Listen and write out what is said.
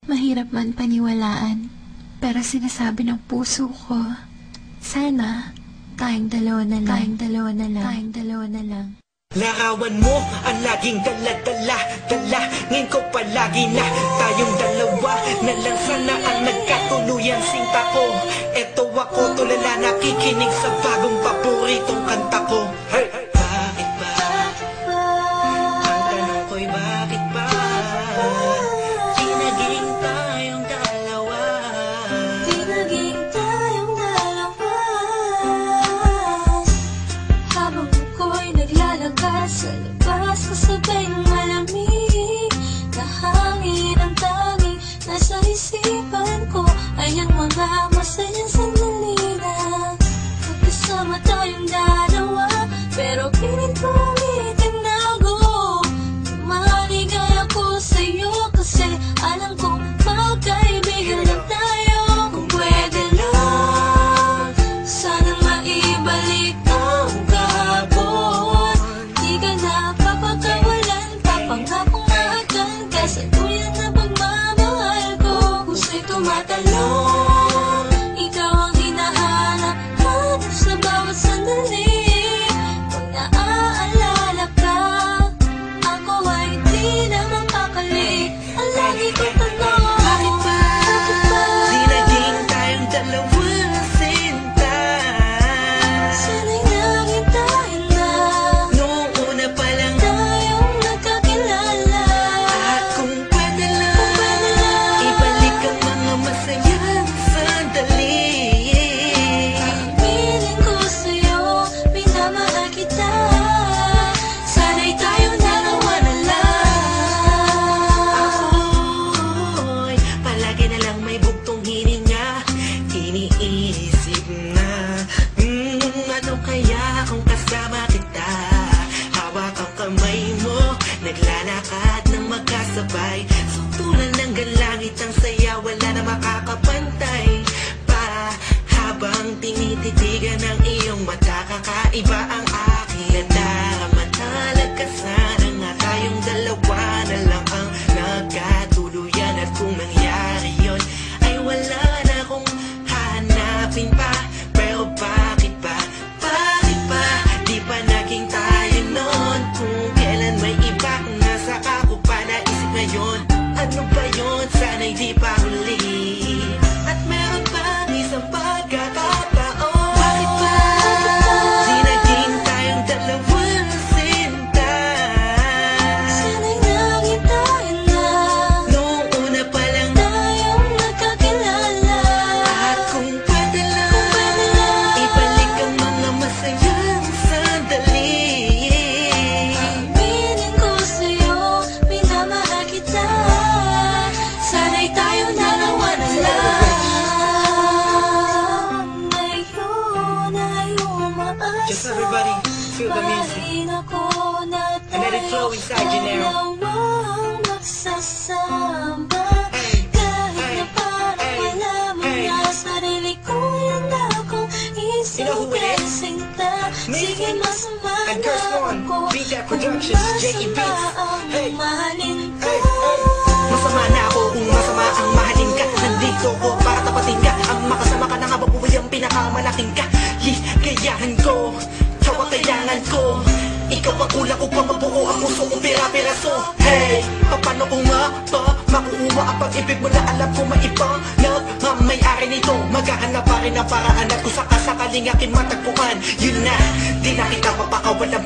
Mahirap man paniwalaan, pero sinasabi ng puso ko, sana tayong dalawa na lang. Larawan mo ang laging dala-dala ngayon ko palagi na tayong dalawa na lang sana ang nagkatuluyan sinta ko. Eto ako tulala nakikinig sa bagong paboritong kanta ko. Hey! Bakit ba? Ang tanong ko'y bakit ba? Di naging tayong dalawa. Habang ako'y naglalakad sa labas, kasabay ng malamig na hangin, ang tanging nasa isipan ko ay ang mga masayang sandali na magkasama tayong dalawa. Pero pilit kong itinago, maligay ako sa'yo kasi alam kong magkaibigan na tayo. Kung pwede lang, sana maibalik ang kahapon. Di ka na papakawalan, papangakong akan ka sa tuyan na pagmamahal ko. Puso'y tumatalon, ikaw ang hinahanap sa bawat sandali. Pag naaalala ka, ako ay di na mapakali. Ang lagi kong tanong, bakit ba? Di naging tayong dalawa sinta. Sana'y naging tayo na Noong una pa lang tayong nagkakilala. at kung pwede lang ibalik ang mga masayang sandali. Piling ko sa'yo, minamahal kita. Sana'y tayong dalawa na lang. Ako'y palagi na lang may bugtong hininga. Iniisip na ano kaya kung kasama kita. Hawak ang kamay mo, naglalakad ng magkasabay. Sutulan ng galangit ang saya, wala na makakapantay pa. Habang tinititigan ng iyong mata, kakaiba ang aking nadarama. Talaga sana nga tayong dalawa na lang ang nagkatuluyan. At kung nangyari yun, ay wala na akong hanapin pa. Pero bakit ba? Bakit ba? Di pa naging tayo noon? Kung kailan may iba, nasa ako pa naisip ngayon. Ano ba yun? Sana'y di pa huli. At meron pang isang pagkakataon. Bakit ba? Di naging tayong dalawa sinta. Sana'y naging tayo na Noong una pa lang tayong nagkakilala. at kung pwede lang ibalik ang mga masayang sandali. Piling ko sa'yo, minamahal kita. Sana'y tayong dalawa na lang. Ngayon ay umaasa. Just everybody feel the music. And let it flow inside you now. Dalawang magsasama. Hey, Kahit hey, na parang hey, wala mo hey. na sarili ko, yan akong You know who it isip is? sinta. Sige, Me masama and na Curse One, ako. Beat That Kung Productions, J.E. masama Beats. ang Hey, mahalin ka. hey, hey. Masama na ako kung masama ang mahalin ka. Nandito ko para tapatin ka. Ang makasama ka na nga babuhay ang pinakamalaking ka. Ligayahan ko, kawakayangan ko. Ikaw ang kulang upang mabuo ang puso kong pira-piraso. Hey, paano ko nga ba makuha ang pag-ibig mo na alam ko maibang nagmamayari nito? Maghahanap pa rin ang paraan at kung sakasakaling aking matagpuan, yun na, di na kita mapakawalang